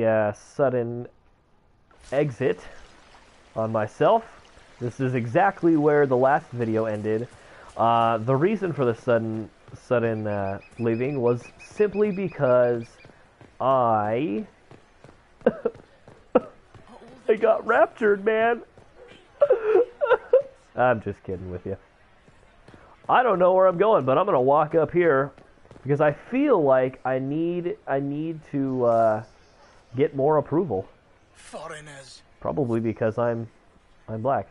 a sudden exit on myself. This is exactly where the last video ended. The reason for the sudden leaving was simply because I got raptured, man. I'm just kidding with you. I don't know where I'm going, but I'm gonna walk up here because I feel like I need to get more approval. Foreigners. Probably because I'm black.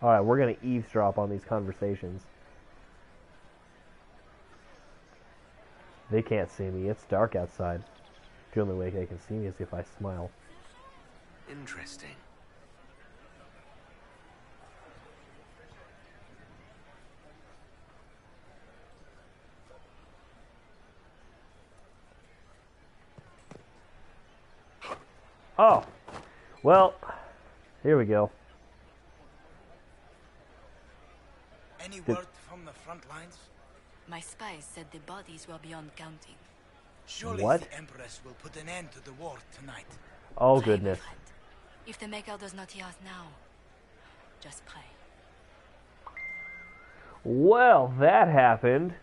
All right, we're gonna eavesdrop on these conversations. They can't see me. It's dark outside. The only way they can see me is if I smile. Interesting. Oh, well, here we go. Any word from the front lines? My spies said the bodies were beyond counting. Surely What? the Empress will put an end to the war tonight. Oh, Pray, my goodness. friend. If the Maker does not hear us now, just pray. Well, that happened.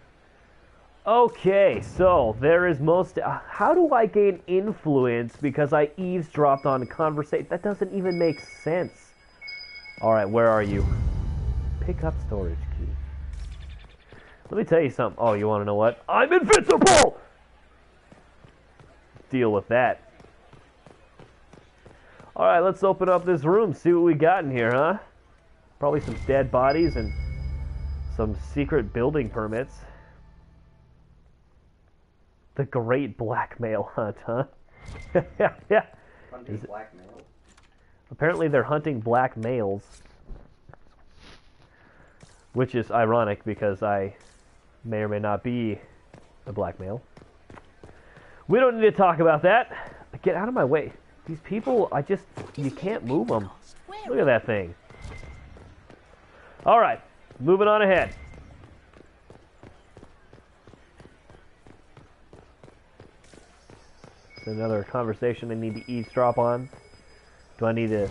Okay, so there is most... how do I gain influence because I eavesdropped on a conversation? That doesn't even make sense. Alright, where are you? Pick up storage key. Let me tell you something. Oh, you want to know what? I'm invincible! Deal with that. Alright, let's open up this room, see what we got in here, huh? Probably some dead bodies and some secret building permits. The Great Blackmail Hunt, huh? Yeah. Hunting black males. Apparently they're hunting black males. Which is ironic because I may or may not be a black male. We don't need to talk about that. Get out of my way. These people, you can't move them. Look at that thing. Alright, moving on ahead. Another conversation I need to eavesdrop on. Do I need to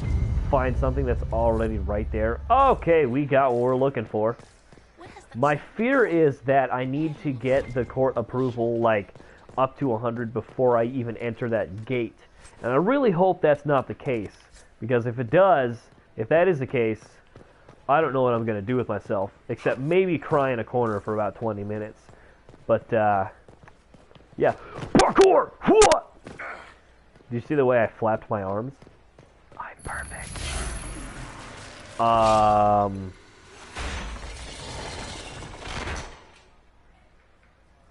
find something that's already right there? Okay, we got what we're looking for. My fear is that I need to get the court approval like up to 100 before I even enter that gate. And I really hope that's not the case. Because if that is the case, I don't know what I'm going to do with myself. Except maybe cry in a corner for about 20 minutes. But, yeah. Parkour! What? Do you see the way I flapped my arms? I'm perfect.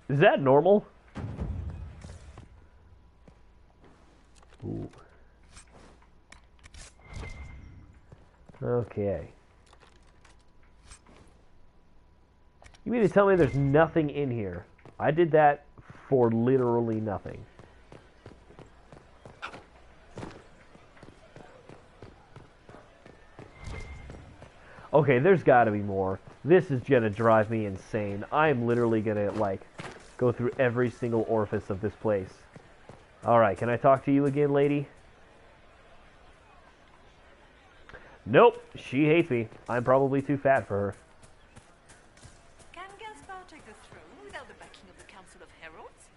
Is that normal? Ooh. Okay. You mean to tell me there's nothing in here? I did that for literally nothing. Okay, there's got to be more. This is gonna drive me insane. I'm literally gonna, like, go through every single orifice of this place. Alright, can I talk to you again, lady? Nope, she hates me. I'm probably too fat for her. Can Gaspar take the throne without the backing of the Council of Heralds?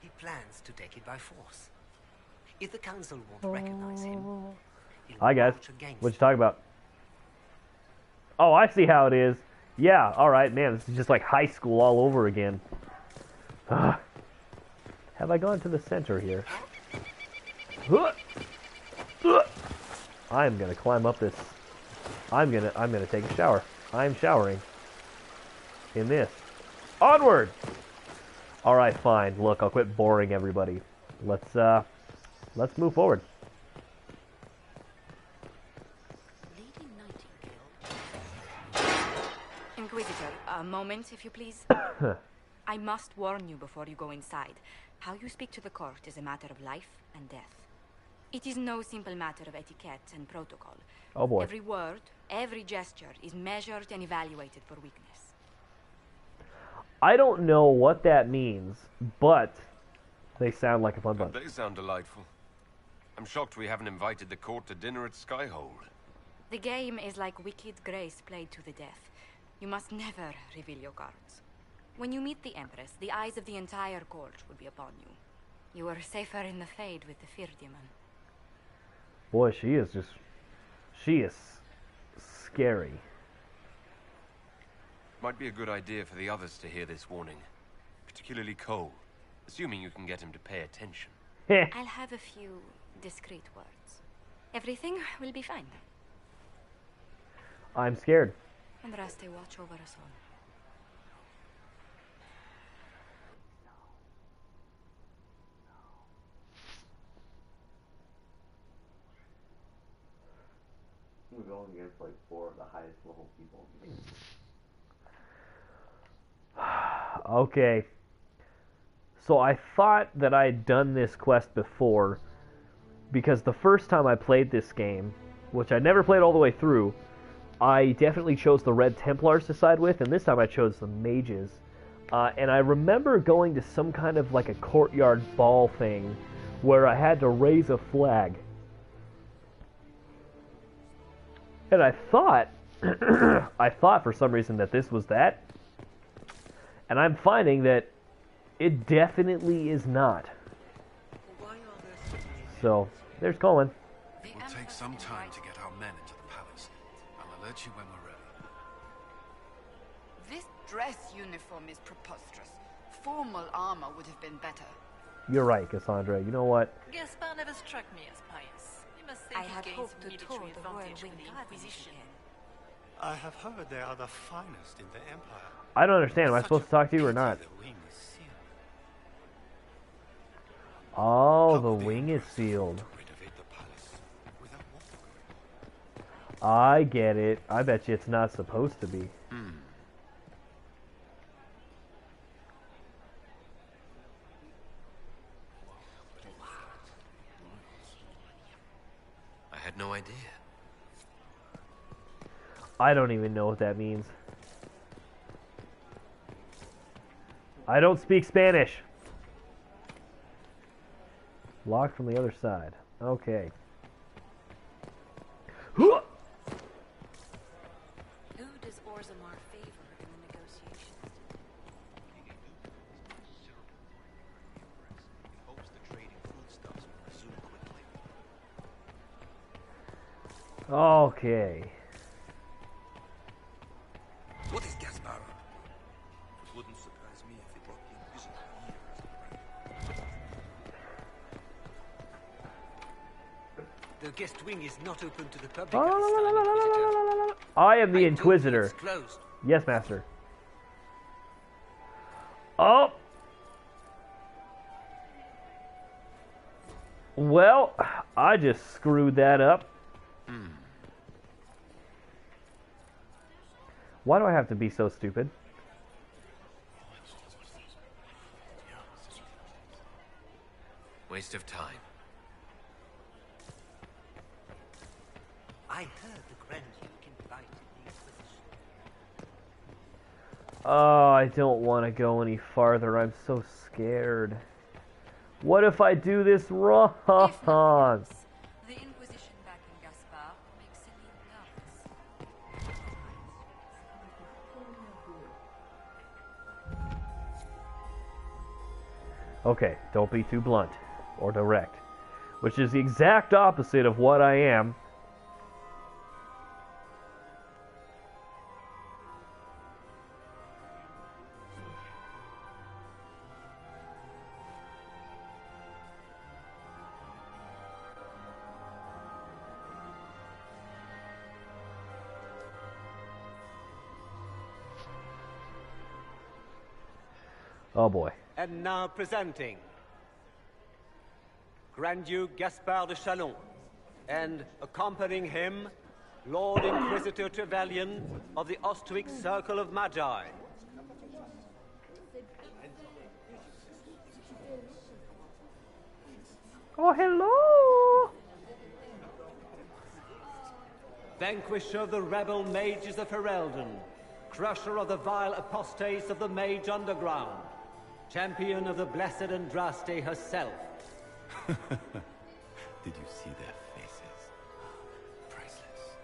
He plans to take it by force. If the council won't recognize him, he'll Hi, guys. march against What'd you talk about? Oh, I see how it is. Yeah, alright, man, this is just like high school all over again. Have I gone to the center here? I'm gonna climb up this. I'm gonna take a shower. I'm showering. In this. Onward! Alright, fine. Look, I'll quit boring everybody. Let's move forward. Inquisitor, a moment, if you please. I must warn you before you go inside. How you speak to the court is a matter of life and death. It is no simple matter of etiquette and protocol. Oh boy. Every word, every gesture is measured and evaluated for weakness. I don't know what that means, but They sound like a fun bunch. They sound delightful. I'm shocked we haven't invited the court to dinner at Skyhold. The game is like Wicked Grace played to the death. You must never reveal your cards. When you meet the Empress, the eyes of the entire court will be upon you. You are safer in the Fade with the Firdiaman. Boy, she is scary. Might be a good idea for the others to hear this warning. Particularly Cole. Assuming you can get him to pay attention. I'll have a few discreet words. Everything will be fine. I'm scared. And Raste watch over us all. We're going against like 4 of the highest level people. Okay. So I thought that I had done this quest before, because the first time I played this game, which I never played all the way through, I definitely chose the Red Templars to side with, and this time I chose the Mages. And I remember going to some kind of like a courtyard ball thing where I had to raise a flag. And I thought, I thought for some reason that this was that. And I'm finding that it definitely is not. So, there's Colin. It will take some time to get our men into the palace. I'll alert you when we're ready. This dress uniform is preposterous. Formal armor would have been better. You're right, Cassandra. You know what? Gaspar never struck me as pious. You must think I he had gains hoped to tour military the Royal advantage Wing with the Gardens Inquisition. again. I have heard they are the finest in the Empire. I don't understand. Am I Such supposed to talk to you or a not? pity the wing is sealed. Oh, How the would wing is Empress afford sealed. to renovate the palace without war going on? I get it. I bet you it's not supposed to be. I had no idea. I don't even know what that means. I don't speak Spanish. Locked from the other side. Okay. Who does Orzammar favor in the negotiations? Okay. What is Gaspar? It wouldn't surprise me if he brought the Inquisitor here as a friend. The guest wing is not open to the public at this time, Inquisitor. I am the I told you Inquisitor. it's closed. Yes, Master. Oh! Well, I just screwed that up. Why do I have to be so stupid? Waste of time. I heard the Grand Duke invited the Inquisition. Oh, I don't want to go any farther. I'm so scared. What if I do this wrong? If nothing else, the Inquisition back in Gaspar makes Celine nervous. Okay, don't be too blunt or direct, which is the exact opposite of what I am. Oh boy. And now presenting Grand Duke Gaspar de Chalon, and accompanying him, Lord Inquisitor Trevelyan of the Ostwick Circle of Magi. Oh, hello! Vanquisher of the rebel mages of Ferelden, crusher of the vile apostates of the Mage Underground, champion of the Blessed Andraste herself. Did you see their faces? Priceless.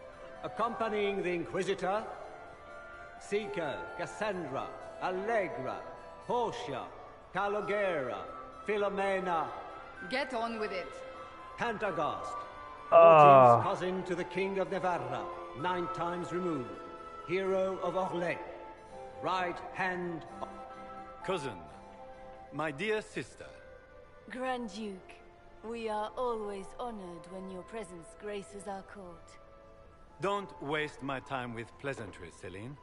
Accompanying the Inquisitor, Seeker, Cassandra, Allegra, Portia, Calogera, Philomena. Get on with it. Pantagast, Ortiz, cousin to the King of Navarra, 9 times removed. Hero of Orlais. Right hand... Cousin, my dear sister. Grand Duke, we are always honored when your presence graces our court. Don't waste my time with pleasantries, Celine.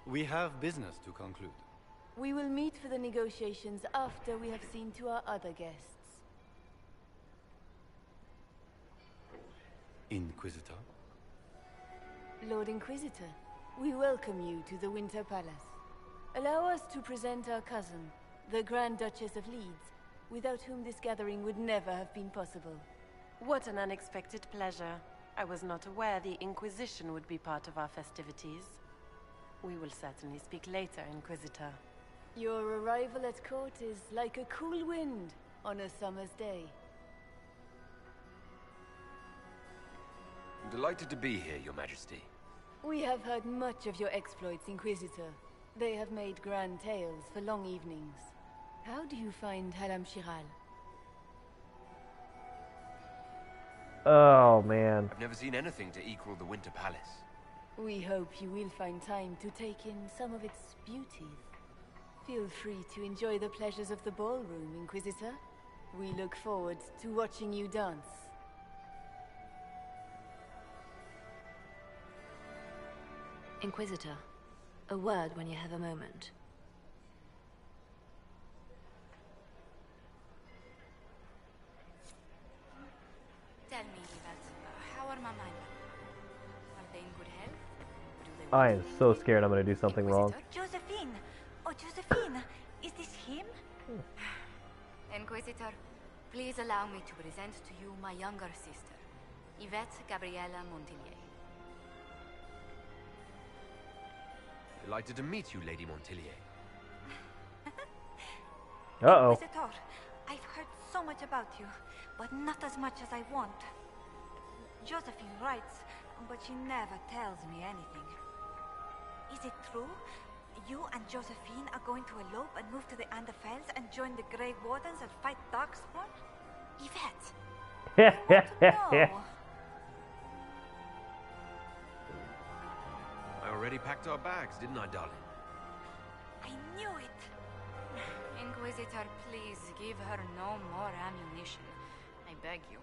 We have business to conclude. We will meet for the negotiations after we have seen to our other guests. Inquisitor? Lord Inquisitor, we welcome you to the Winter Palace. Allow us to present our cousin, the Grand Duchess of Leeds, without whom this gathering would never have been possible. What an unexpected pleasure. I was not aware the Inquisition would be part of our festivities. We will certainly speak later, Inquisitor. Your arrival at court is like a cool wind on a summer's day. I'm delighted to be here, Your Majesty. We have heard much of your exploits, Inquisitor. They have made grand tales for long evenings. How do you find Halam Shiral? Oh, man. I've never seen anything to equal the Winter Palace. We hope you will find time to take in some of its beauties. Feel free to enjoy the pleasures of the ballroom, Inquisitor. We look forward to watching you dance. Inquisitor, a word when you have a moment. Tell me, Yvette, how are my men? Are they in good health? Do they I am so scared I'm going to do something wrong. Josephine! Oh, Josephine! Is this him? Inquisitor, please allow me to present to you my younger sister, Yvette Gabriella Montilyet. Delighted to meet you, Lady Montilyet. Uh-oh. Inquisitor, I've heard so much about you, but not as much as I want. Josephine writes, but she never tells me anything. Is it true? You and Josephine are going to elope and move to the Anderfels and join the Grey Wardens and fight Darkspawn? Yvette! I want to know. I already packed our bags, didn't I, darling? I knew it! Inquisitor, please give her no more ammunition. I beg you.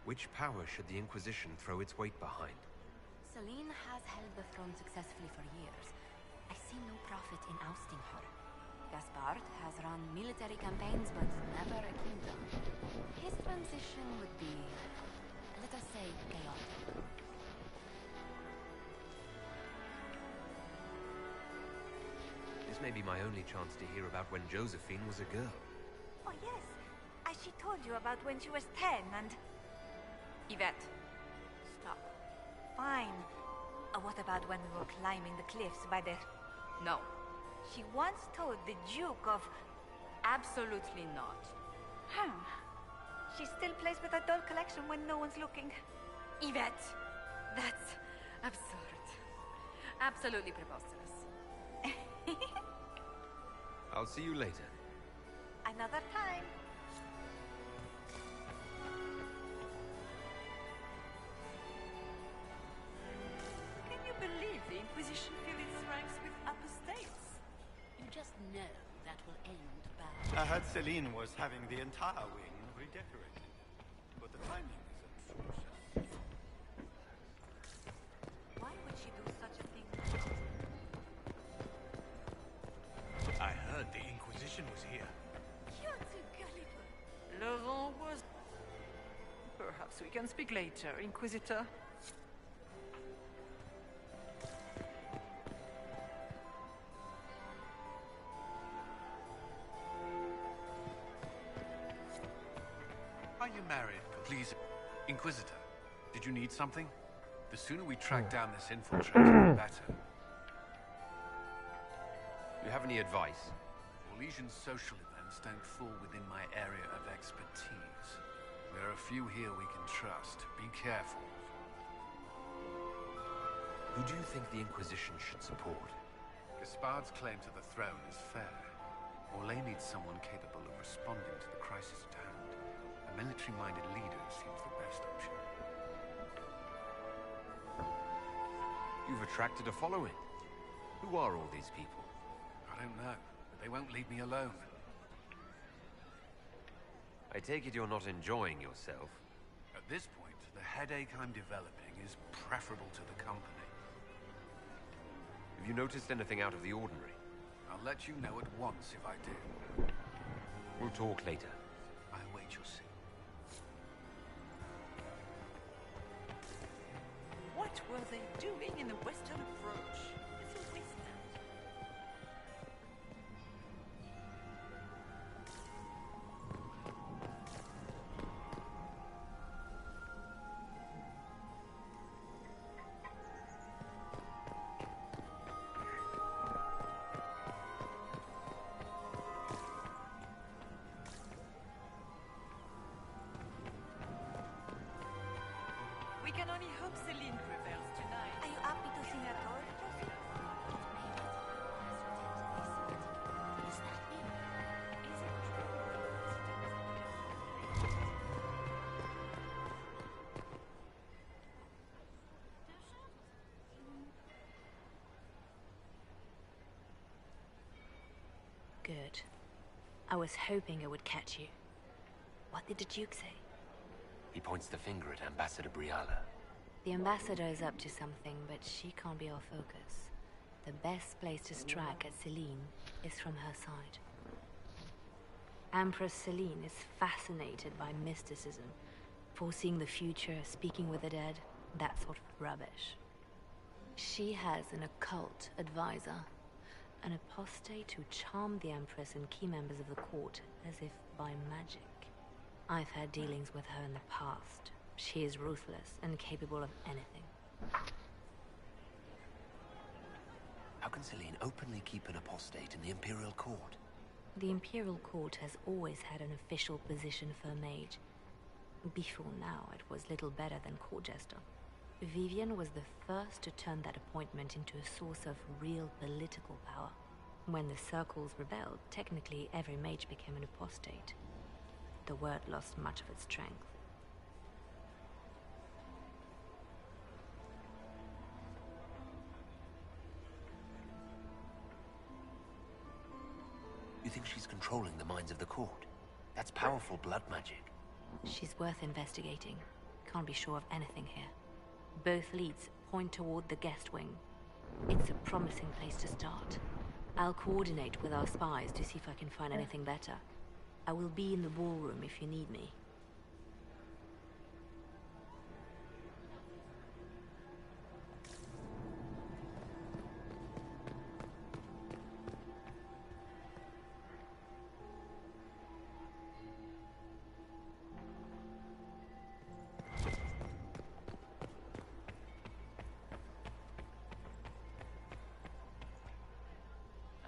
Which power should the Inquisition throw its weight behind? Celine has held the throne successfully for years. I see no profit in ousting her. Gaspard has run military campaigns, but never a kingdom. His transition would be, let us say, chaotic. This may be my only chance to hear about when Josephine was a girl. Oh yes, as she told you about when she was 10 and... Yvette, stop. Fine. What about when we were climbing the cliffs by the... No. She once told the Duke of... Absolutely not. She still plays with her doll collection when no one's looking. Yvette, that's absurd. Absolutely preposterous. I'll see you later. Another time. Can you believe the Inquisition fill its ranks with apostates? You just know that will end bad. I heard Celine was having the entire wing redecorated, but the timing is atrocious. Why would she do such a thing? I heard the Inquisition was here. You're too gullible. Laurent was... Perhaps we can speak later, Inquisitor. Are you married? Please, Inquisitor, did you need something? The sooner we track down this infiltrator, the better. have any advice? Orlesian social events don't fall within my area of expertise. There are a few here we can trust. Be careful. Who do you think the Inquisition should support? Gaspard's claim to the throne is fair. Orlais needs someone capable of responding to the crisis at hand. A military-minded leader seems the best option. You've attracted a following. Who are all these people? I don't know, but they won't leave me alone. I take it you're not enjoying yourself. At this point, the headache I'm developing is preferable to the company. Have you noticed anything out of the ordinary? I'll let you know at once if I do. We'll talk later. I await your signal. What were they doing in the western approach? It's a wasteland. We can only hope Celine prevails tonight. Are you happy to see me at all, Josie? Is that it? Is it Good. I was hoping it would catch you. What did the Duke say? He points the finger at Ambassador Briala. The ambassador is up to something, but she can't be our focus. The best place to strike at Celine is from her side. Empress Celine is fascinated by mysticism, foreseeing the future, speaking with the dead, that sort of rubbish. She has an occult advisor, an apostate who charmed the Empress and key members of the court as if by magic. I've had dealings with her in the past. She is ruthless and capable of anything. How can Celine openly keep an apostate in the Imperial Court? The Imperial Court has always had an official position for a mage. Before now, it was little better than court jester. Vivian was the first to turn that appointment into a source of real political power. When the Circles rebelled, technically every mage became an apostate. The word lost much of its strength. You think she's controlling the minds of the court? That's powerful blood magic. She's worth investigating. Can't be sure of anything here. Both leads point toward the guest wing. It's a promising place to start. I'll coordinate with our spies to see if I can find anything better. I will be in the ballroom if you need me.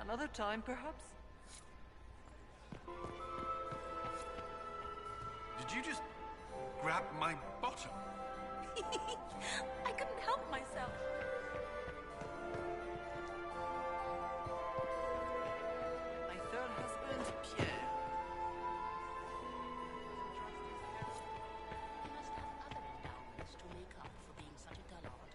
Another time, perhaps? Did you just grab my bottom? I couldn't help myself. My third husband, Pierre. He must have other endowments to make up for being such a dullard.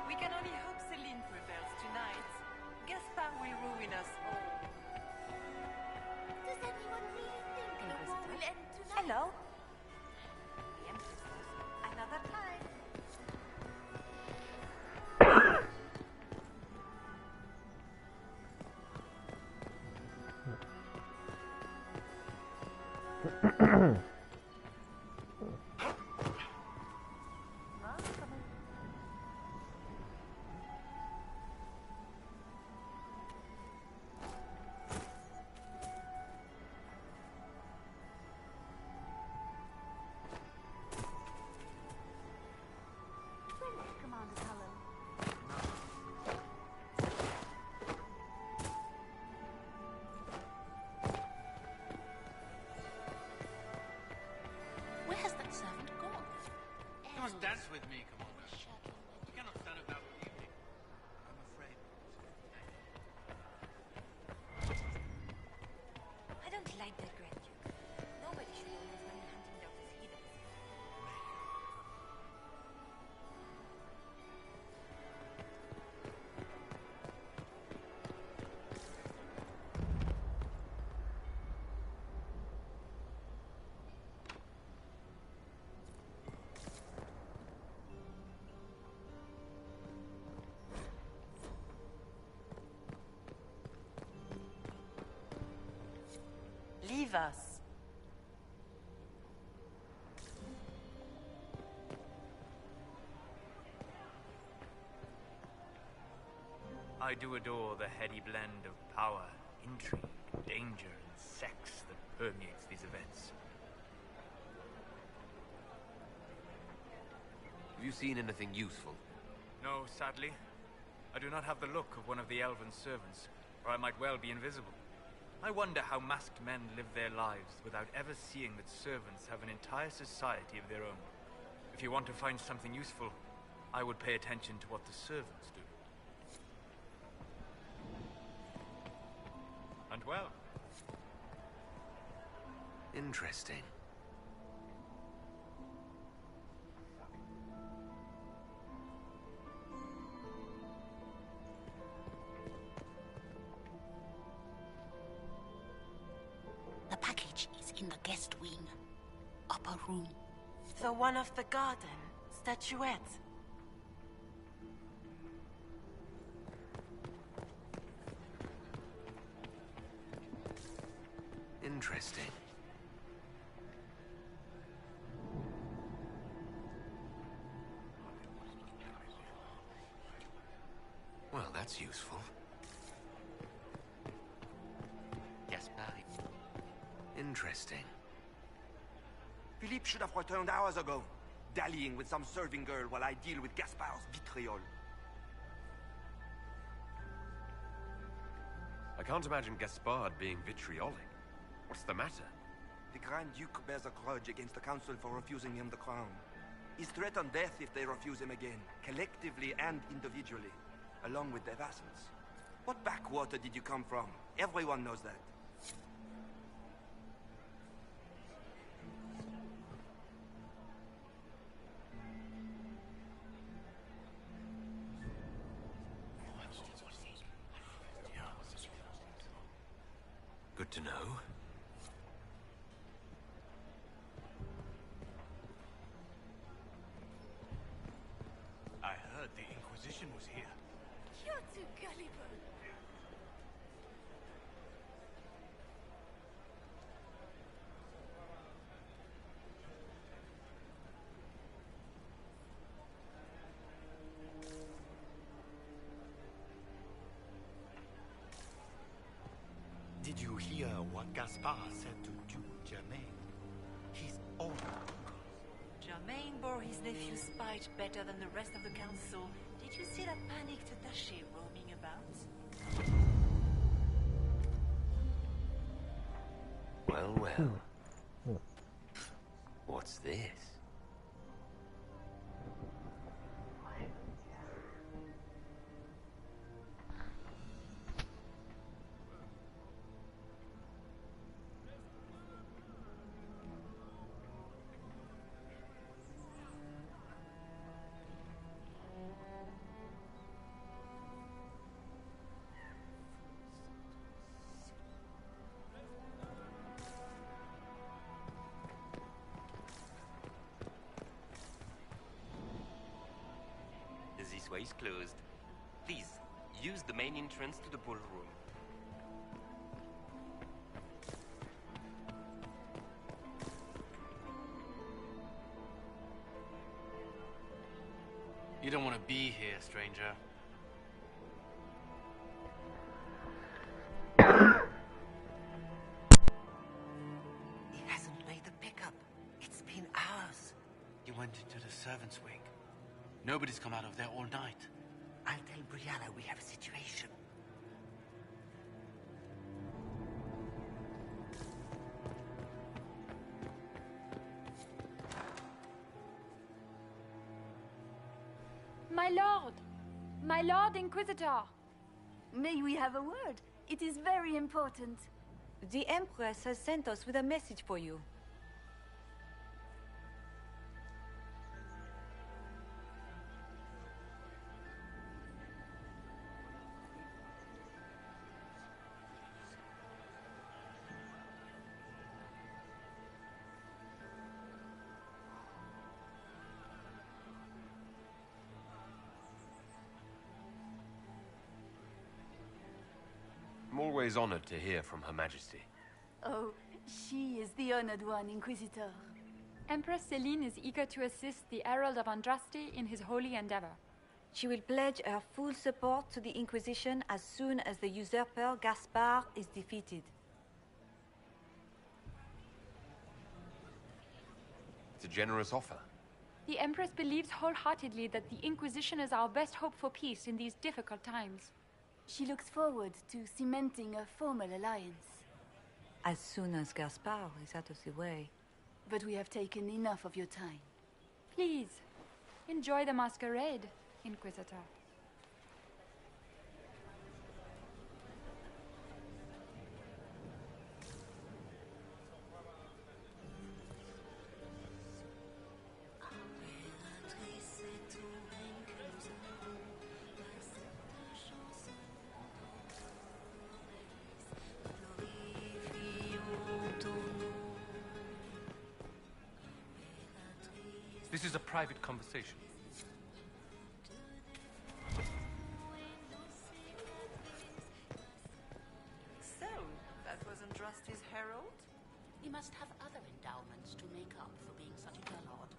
We can only hope Celine prevails tonight. Gaspard will ruin us all. Does anyone really think the war will end tonight? Hello? The Empress says another time. with me, Commander. You cannot stand about all evening. I'm afraid. I don't like that Grand Duke. Nobody should know his money hunting down his heathens. Leave us. I do adore the heady blend of power, intrigue, danger, and sex that permeates these events. Have you seen anything useful? No, sadly. I do not have the look of one of the elven servants, or I might well be invisible. I wonder how masked men live their lives without ever seeing that servants have an entire society of their own. If you want to find something useful, I would pay attention to what the servants do. And well. Interesting. The package is in the guest wing. Upper room. The one of the garden. Statuette. Interesting. Well, that's useful. Gaspard. Interesting. Philippe should have returned hours ago, dallying with some serving girl while I deal with Gaspard's vitriol. I can't imagine Gaspard being vitriolic. What's the matter? The Grand Duke bears a grudge against the Council for refusing him the crown. He's threatened death if they refuse him again, collectively and individually, along with their vassals. What backwater did you come from? Everyone knows that. Good to know. I heard the Inquisition was here. You're too gullible. Did you hear what Gaspard said to Duke Germain? He's all Germain bore his nephew's spite better than the rest of the council. Did you see that panicked attaché roaming about? Well, well. What's this? This way is closed. Please, use the main entrance to the ballroom. You don't want to be here, stranger. He hasn't made the pickup. It's been hours. He went into the servants' wing. Nobody's come out of there all night. I'll tell Brianna we have a situation. My lord! My lord Inquisitor! May we have a word? It is very important. The Empress has sent us with a message for you. I'm always honored to hear from Her Majesty. Oh, she is the honored one, Inquisitor. Empress Celine is eager to assist the Herald of Andraste in his holy endeavor. She will pledge her full support to the Inquisition as soon as the usurper Gaspard is defeated. It's a generous offer. The Empress believes wholeheartedly that the Inquisition is our best hope for peace in these difficult times. She looks forward to cementing a formal alliance. As soon as Gaspard is out of the way. But we have taken enough of your time. Please, enjoy the masquerade, Inquisitor. This is a private conversation. So, that was Andraste's herald? He must have other endowments to make up for being such a dullard.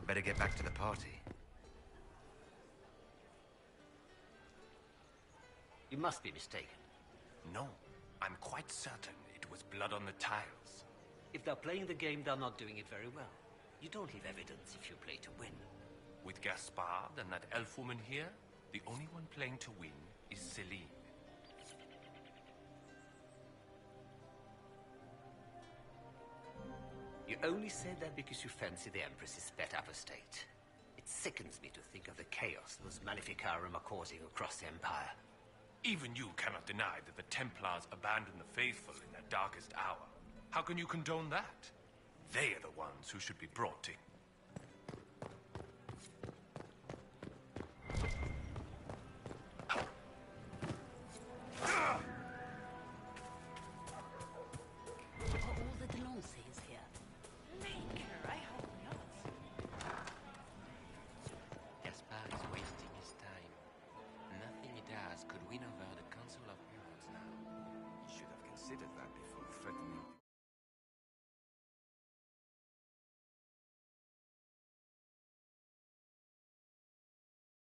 Better get back to the party. You must be mistaken. No, I'm quite certain it was blood on the tiles. If they're playing the game, they're not doing it very well. You don't leave evidence if you play to win. With Gaspard and that elf woman here, the only one playing to win is Celine. You only said that because you fancy the Empress's pet apostate. It sickens me to think of the chaos those Maleficarum are causing across the Empire. Even you cannot deny that the Templars abandoned the faithful in their darkest hour. How can you condone that? They are the ones who should be brought to